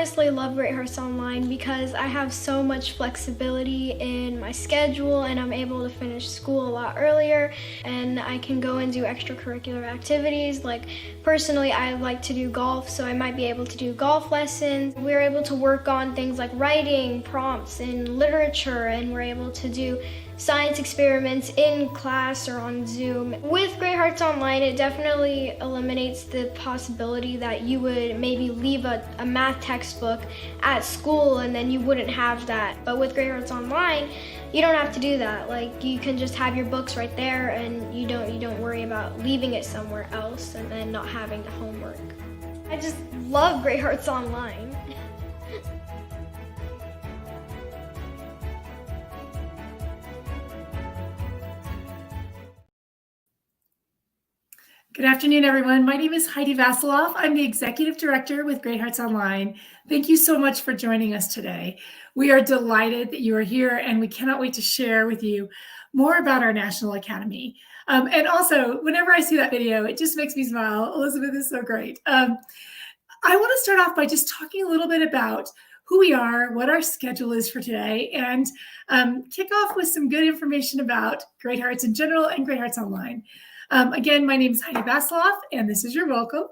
honestly love Great Hearts Online because I have so much flexibility in my schedule and I'm able to finish school a lot earlier and I can go and do extracurricular activities. Like personally, I like to do golf, so I might be able to do golf lessons. We're able to work on things like writing, prompts, and literature, and we're able to do science experiments in class or on Zoom. With Great Hearts Online, it definitely eliminates the possibility that you would maybe leave a math textbook at school and then you wouldn't have that. But with Great Hearts Online, you don't have to do that. Like you can just have your books right there and you don't worry about leaving it somewhere else and then not having the homework. I just love Great Hearts Online. Good afternoon, everyone. My name is Heidi Vasiloff. I'm the Executive Director with Great Hearts Online. Thank you so much for joining us today. We are delighted that you are here, and we cannot wait to share with you more about our National Academy. And also, whenever I see that video, it just makes me smile. Elizabeth is so great. I want to start off by just talking a little bit about who we are, what our schedule is for today, and kick off with some good information about Great Hearts in general and Great Hearts Online. Again, my name is Heidi Vasiloff, and this is your welcome.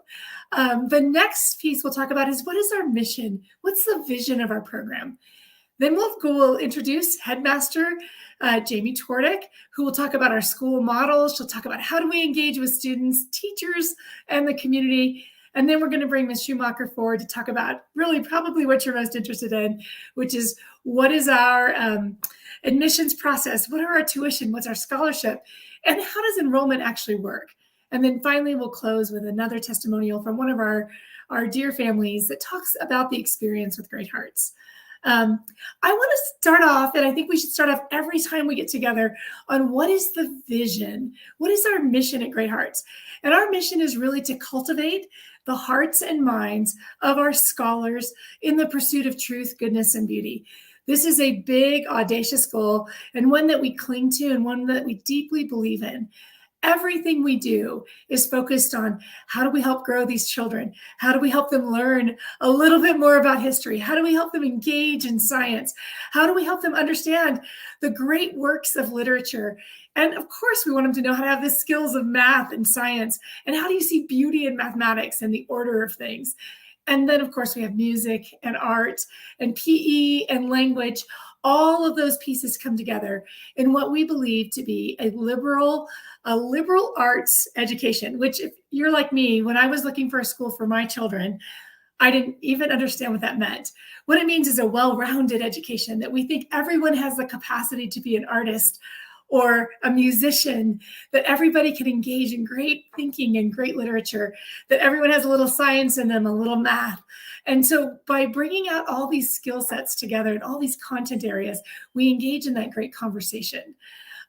The next piece we'll talk about is what is our mission? What's the vision of our program? Then we'll introduce Headmaster Jamie Twardick, who will talk about our school models. She'll talk about how do we engage with students, teachers, and the community. And then we're going to bring Ms. Schumacher forward to talk about really probably what you're most interested in, which is what is our admissions process? What are our tuition? What's our scholarship? And how does enrollment actually work? And then finally, we'll close with another testimonial from one of our dear families that talks about the experience with Great Hearts. I want to start off, and I think we should start off every time we get together on what is the vision? What is our mission at Great Hearts? And our mission is really to cultivate the hearts and minds of our scholars in the pursuit of truth, goodness, and beauty. This is a big, audacious goal and one that we cling to and one that we deeply believe in. Everything we do is focused on how do we help grow these children? How do we help them learn a little bit more about history? How do we help them engage in science? How do we help them understand the great works of literature? And of course, we want them to know how to have the skills of math and science. And how do you see beauty in mathematics and the order of things? And then, of course, we have music and art and PE and language. All of those pieces come together in what we believe to be a liberal arts education, which if you're like me, when I was looking for a school for my children, I didn't even understand what that meant. What it means is a well-rounded education, that we think everyone has the capacity to be an artist or a musician, that everybody can engage in great thinking and great literature, that everyone has a little science in them, a little math. And so by bringing out all these skill sets together and all these content areas, we engage in that great conversation.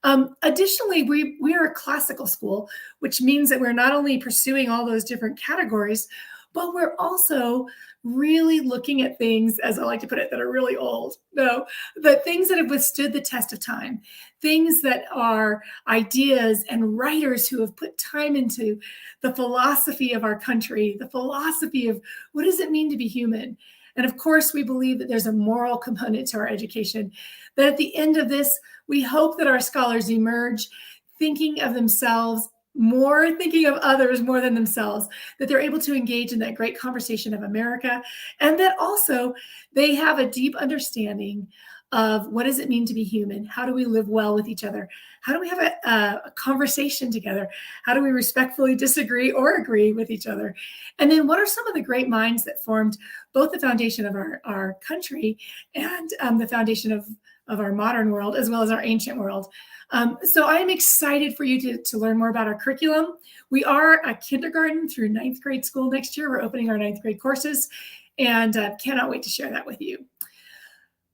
Additionally, we are a classical school, which means that we're not only pursuing all those different categories, but we're also really looking at things, as I like to put it, that are really old. No, but things that have withstood the test of time, things that are ideas and writers who have put time into the philosophy of our country, the philosophy of what does it mean to be human? And of course, we believe that there's a moral component to our education, that at the end of this, we hope that our scholars emerge thinking of themselves more, thinking of others more than themselves, that they're able to engage in that great conversation of America, and that also they have a deep understanding of what does it mean to be human? How do we live well with each other? How do we have a conversation together? How do we respectfully disagree or agree with each other? And then what are some of the great minds that formed both the foundation of our country and the foundation of our modern world, as well as our ancient world? So I'm excited for you to learn more about our curriculum. We are a kindergarten through ninth grade school next year. We're opening our ninth grade courses and cannot wait to share that with you.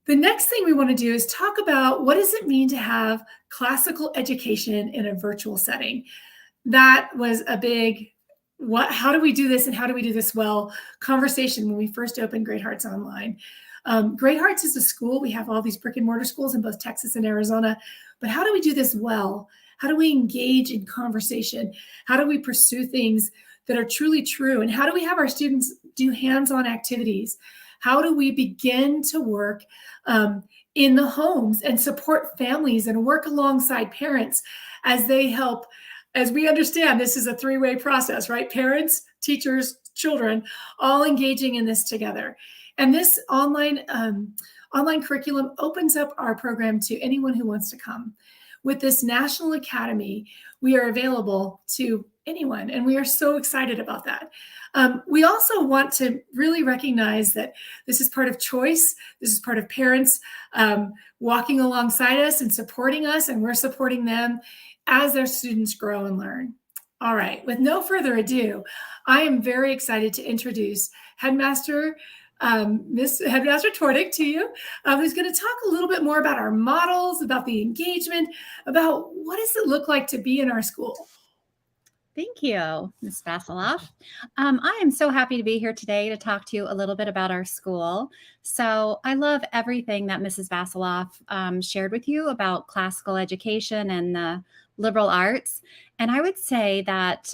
The next thing we want to do is talk about what does it mean to have classical education in a virtual setting. That was a big, how do we do this and how do we do this well conversation when we first opened Great Hearts Online. Great Hearts is a school. We have all these brick and mortar schools in both Texas and Arizona, but how do we do this well? How do we engage in conversation? How do we pursue things that are truly true? And how do we have our students do hands-on activities? How do we begin to work in the homes and support families and work alongside parents as they help? As we understand, this is a three-way process, right? Parents, teachers, children, all engaging in this together. And this online curriculum opens up our program to anyone who wants to come. With this National Academy, we are available to anyone, and we are so excited about that. We also want to really recognize that this is part of choice. This is part of parents walking alongside us and supporting us, and we're supporting them as their students grow and learn. All right, with no further ado, I am very excited to introduce Miss Headmaster Tordick to you, who's going to talk a little bit more about our models, about the engagement, about what does it look like to be in our school. Thank you, Ms. Vasiloff. I am so happy to be here today to talk to you a little bit about our school. So I love everything that Mrs. Vasiloff shared with you about classical education and the liberal arts. And I would say that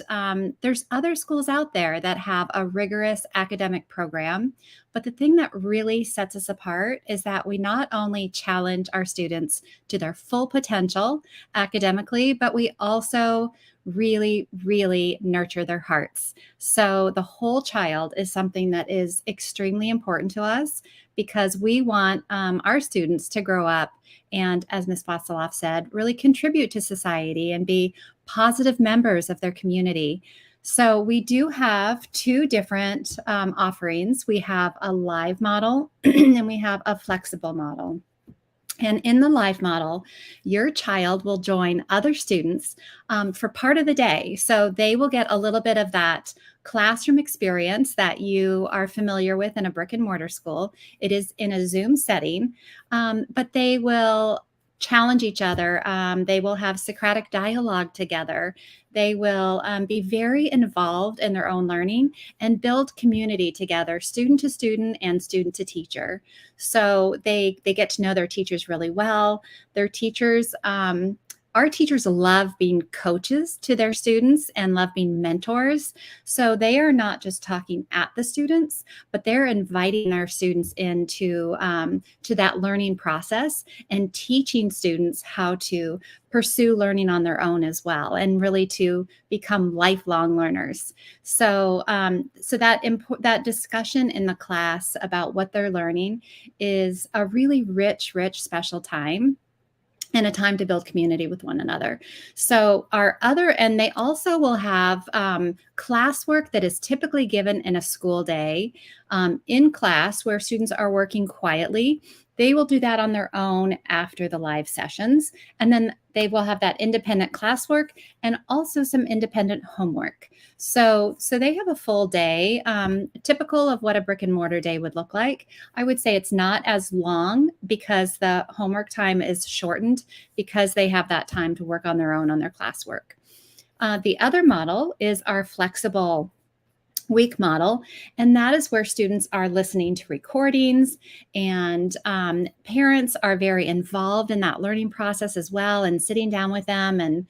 there's other schools out there that have a rigorous academic program. But the thing that really sets us apart is that we not only challenge our students to their full potential academically, but we also really, really nurture their hearts. So the whole child is something that is extremely important to us because we want our students to grow up and, as Ms. Vasiloff said, really contribute to society and be positive members of their community. So we do have two different offerings. We have a live model and we have a flexible model. And in the live model, your child will join other students for part of the day. So they will get a little bit of that classroom experience that you are familiar with in a brick and mortar school. It is in a Zoom setting, but they will challenge each other. They will have Socratic dialogue together. They will be very involved in their own learning and build community together, student to student and student to teacher. So they get to know their teachers really well. Their teachers, our teachers love being coaches to their students and love being mentors. So they are not just talking at the students, but they're inviting their students into to that learning process and teaching students how to pursue learning on their own as well, and really to become lifelong learners. So, that discussion in the class about what they're learning is a really rich, special time and a time to build community with one another. So and they also will have classwork that is typically given in a school day in class where students are working quietly. They will do that on their own after the live sessions. And then they will have that independent classwork and also some independent homework. So they have a full day, typical of what a brick and mortar day would look like. I would say it's not as long because the homework time is shortened because they have that time to work on their own on their classwork. The other model is our flexible week model, and that is where students are listening to recordings and parents are very involved in that learning process as well and sitting down with them and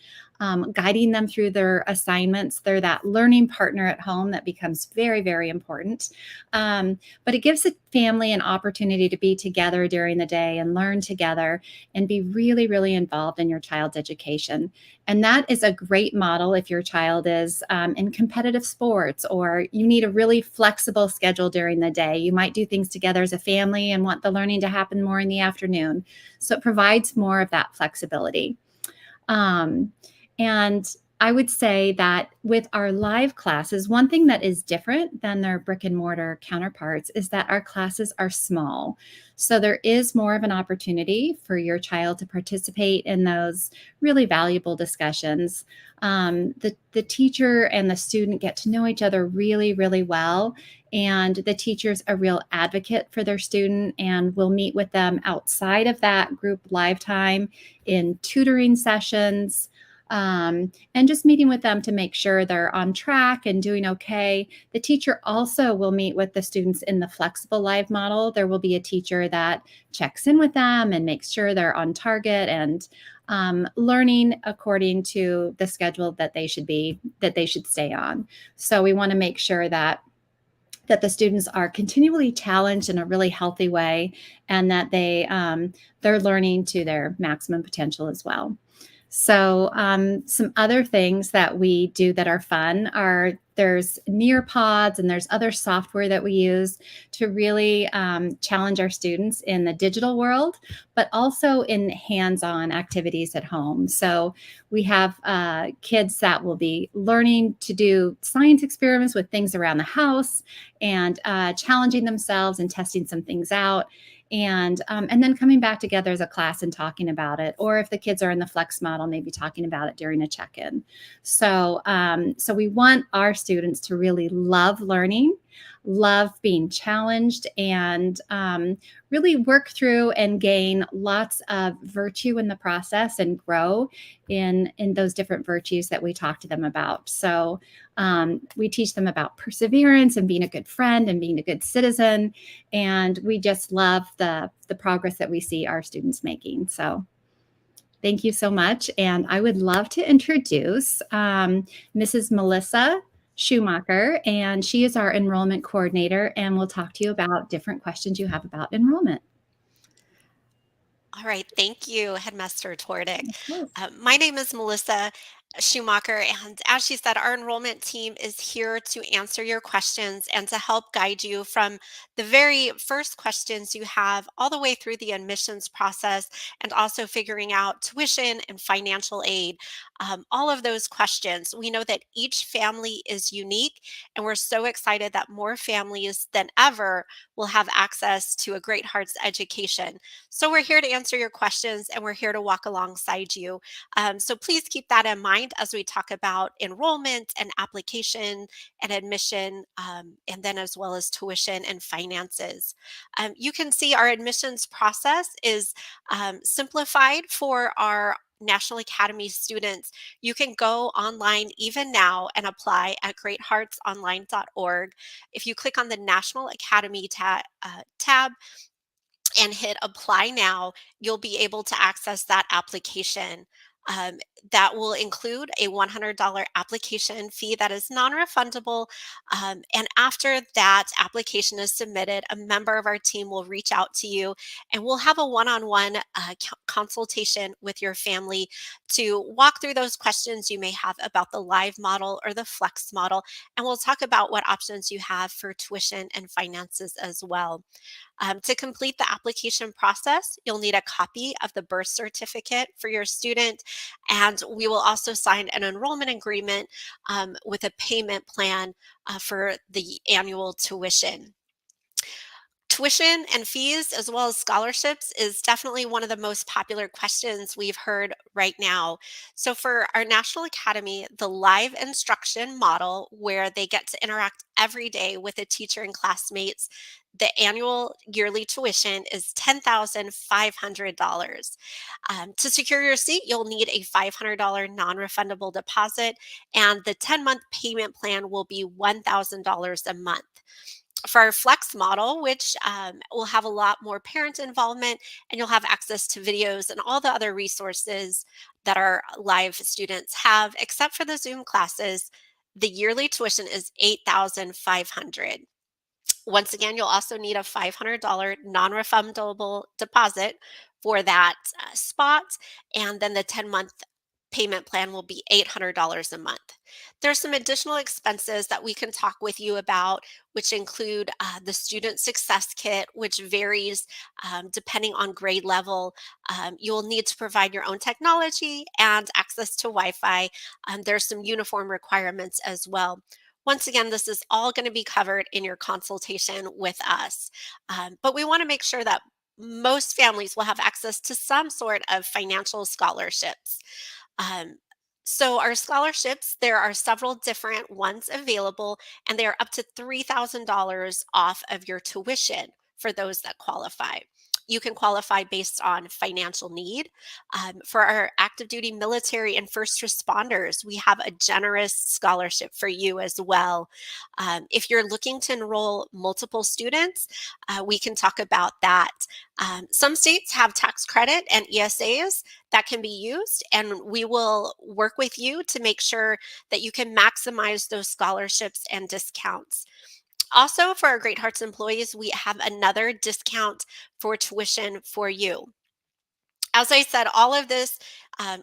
guiding them through their assignments. They're that learning partner at home that becomes very, very important. But it gives the family an opportunity to be together during the day and learn together and be really, really involved in your child's education. And that is a great model if your child is in competitive sports or you need a really flexible schedule during the day. You might do things together as a family and want the learning to happen more in the afternoon. So it provides more of that flexibility. And I would say that with our live classes, one thing that is different than their brick and mortar counterparts is that our classes are small. So there is more of an opportunity for your child to participate in those really valuable discussions. The teacher and the student get to know each other really, really well. And the teacher's a real advocate for their student and will meet with them outside of that group live time in tutoring sessions. And just meeting with them to make sure they're on track and doing okay. The teacher also will meet with the students in the flexible live model. There will be a teacher that checks in with them and makes sure they're on target and learning according to the schedule that they should stay on. So we want to make sure that that the students are continually challenged in a really healthy way, and that they're learning to their maximum potential as well. So some other things that we do that are fun are there's Nearpods and there's other software that we use to really challenge our students in the digital world, but also in hands-on activities at home. So we have kids that will be learning to do science experiments with things around the house and challenging themselves and testing some things out. And then coming back together as a class and talking about it, or if the kids are in the flex model, maybe talking about it during a check-in. So we want our students to really love learning, love being challenged, and really work through and gain lots of virtue in the process and grow in those different virtues that we talk to them about. So we teach them about perseverance and being a good friend and being a good citizen. And we just love the progress that we see our students making. So thank you so much. And I would love to introduce Mrs. Melissa Schumacher, and she is our enrollment coordinator, and we'll talk to you about different questions you have about enrollment. All right, thank you, Headmaster Tordick. My name is Melissa Schumacher, and as she said, our enrollment team is here to answer your questions and to help guide you from the very first questions you have all the way through the admissions process, and also figuring out tuition and financial aid. All of those questions. We know that each family is unique, and we're so excited that more families than ever will have access to a Great Hearts education. So we're here to answer your questions, and we're here to walk alongside you. So please keep that in mind as we talk about enrollment and application and admission, and then as well as tuition and finances. You can see our admissions process is simplified for our National Academy students. You can go online even now and apply at greatheartsonline.org. If you click on the National Academy tab and hit apply now, you'll be able to access that application. That will include a $100 application fee that is non-refundable. And after that application is submitted, a member of our team will reach out to you, and we'll have a one-on-one consultation with your family to walk through those questions you may have about the live model or the flex model. And we'll talk about what options you have for tuition and finances as well. To complete the application process, you'll need a copy of the birth certificate for your student, and we will also sign an enrollment agreement with a payment plan for the annual tuition. Tuition and fees, as well as scholarships, is definitely one of the most popular questions we've heard right now. So for our National Academy, the live instruction model, where they get to interact every day with a teacher and classmates, the annual yearly tuition is $10,500. To secure your seat, you'll need a $500 non-refundable deposit, and the 10-month payment plan will be $1,000 a month. For our flex model, which will have a lot more parent involvement, and you'll have access to videos and all the other resources that our live students have, except for the Zoom classes, the yearly tuition is $8,500. Once again, you'll also need a $500 non-refundable deposit for that spot, and then the 10-month payment plan will be $800 a month. There's some additional expenses that we can talk with you about, which include the Student Success Kit, which varies depending on grade level. You'll need to provide your own technology and access to Wi-Fi. There's some uniform requirements as well. Once again, this is all going to be covered in your consultation with us. But we want to make sure that most families will have access to some sort of financial scholarships. So our scholarships, there are several different ones available, and they are up to $3,000 off of your tuition for those that qualify. You can qualify based on financial need. For our active duty military and first responders, we have a generous scholarship for you as well. If you're looking to enroll multiple students, we can talk about that. Some states have tax credit and ESAs that can be used, and we will work with you to make sure that you can maximize those scholarships and discounts. Also, for our Great Hearts employees, we have another discount for tuition for you. As I said, all of this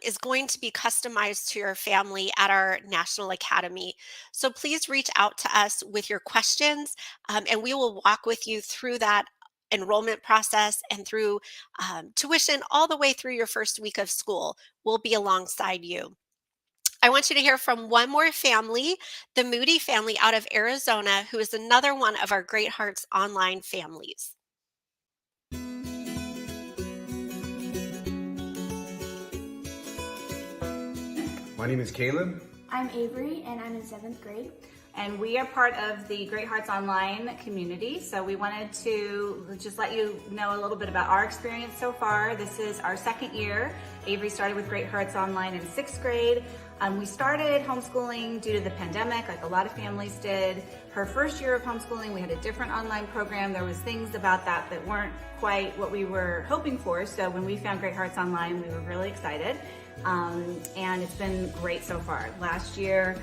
is going to be customized to your family at our National Academy. So please reach out to us with your questions, and we will walk with you through that enrollment process and through tuition all the way through your first week of school. We'll be alongside you. I want you to hear from one more family, the Moody family out of Arizona, who is another one of our Great Hearts Online families. My name is Caleb. I'm Avery, and I'm in 7th grade. And we are part of the Great Hearts Online community. So we wanted to just let you know a little bit about our experience so far. This is our 2nd year. Avery started with Great Hearts Online in 6th grade. We started homeschooling due to the pandemic, like a lot of families did. Her first year of homeschooling, we had a different online program. There was things about that that weren't quite what we were hoping for. So when we found Great Hearts Online, we were really excited. And it's been great so far. Last year,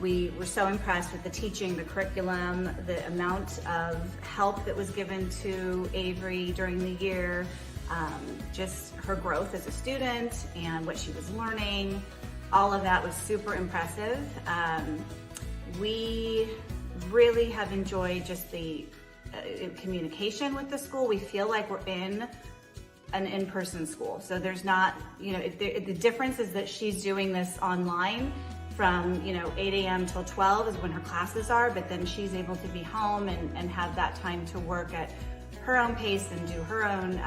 we were so impressed with the teaching, the curriculum, the amount of help that was given to Avery during the year, just her growth as a student and what she was learning. All of that was super impressive. We really have enjoyed just the communication with the school. We feel like we're in an in-person school. So there's not, the difference is that she's doing this online from, 8 a.m. till 12 is when her classes are, but then she's able to be home and have that time to work at her own pace and do her own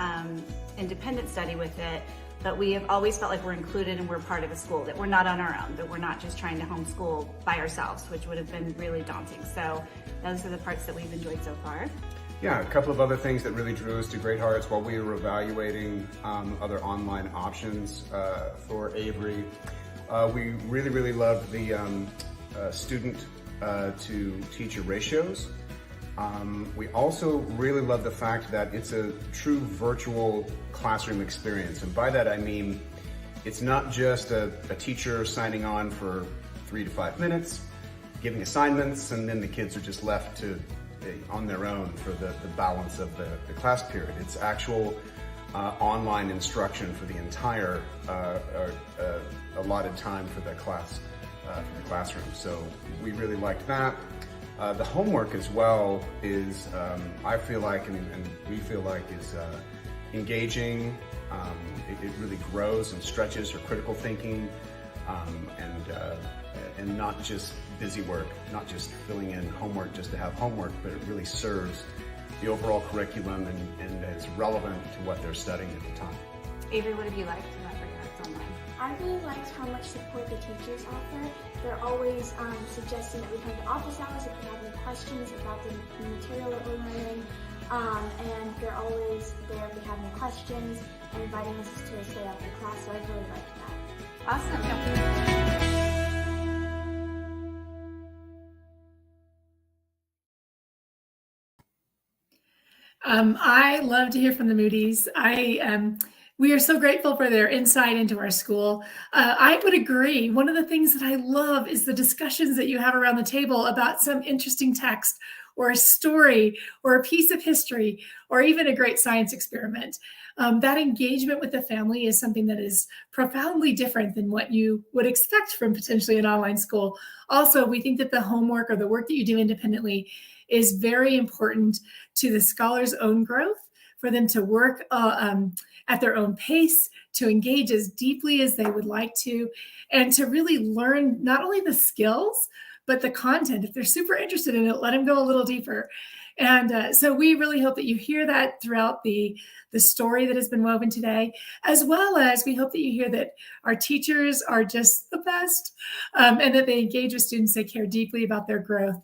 independent study with it. But we have always felt like we're included and we're part of a school, that we're not on our own, that we're not just trying to homeschool by ourselves, which would have been really daunting. So those are the parts that we've enjoyed so far. Yeah, a couple of other things that really drew us to Great Hearts while we were evaluating other online options for Avery. We really loved the student to teacher ratios. We also really love the fact that it's a true virtual classroom experience. And by that I mean, it's not just a teacher signing on for 3 to 5 minutes, giving assignments, and then the kids are just left on their own for the balance of the class period. It's actual online instruction for the entire allotted time for the class, for the classroom. So we really liked that. The homework as well is, I feel like, and we feel like, is engaging. It really grows and stretches her critical thinking, and not just busy work, not just filling in homework just to have homework, but it really serves the overall curriculum and is relevant to what they're studying at the time. Avery, what have you liked about Great Hearts Online? I really liked how much support the teachers offer. They're always suggesting that we come to office hours if we have any questions about the material that we're learning. And they're always there if we have any questions and inviting us to stay after class, so I really liked that. Awesome. I love to hear from the Moody's. We are so grateful for their insight into our school. I would agree. One of the things that I love is the discussions that you have around the table about some interesting text or a story or a piece of history or even a great science experiment. That engagement with the family is something that is profoundly different than what you would expect from potentially an online school. Also, we think that the homework or the work that you do independently is very important to the scholars' own growth, for them to work at their own pace, to engage as deeply as they would like to, and to really learn not only the skills, but the content. If they're super interested in it, let them go a little deeper. And so we really hope that you hear that throughout the story that has been woven today, as well as we hope that you hear that our teachers are just the best, and that they engage with students, they care deeply about their growth.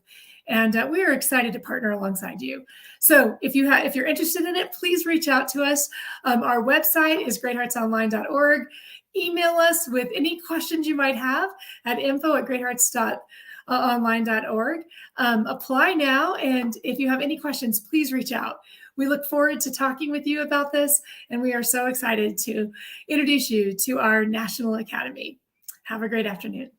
And we are excited to partner alongside you. So if you're interested in it, please reach out to us. Our website is greatheartsonline.org. Email us with any questions you might have at info@greathearts.online.org. Apply now, and if you have any questions, please reach out. We look forward to talking with you about this, and we are so excited to introduce you to our National Academy. Have a great afternoon.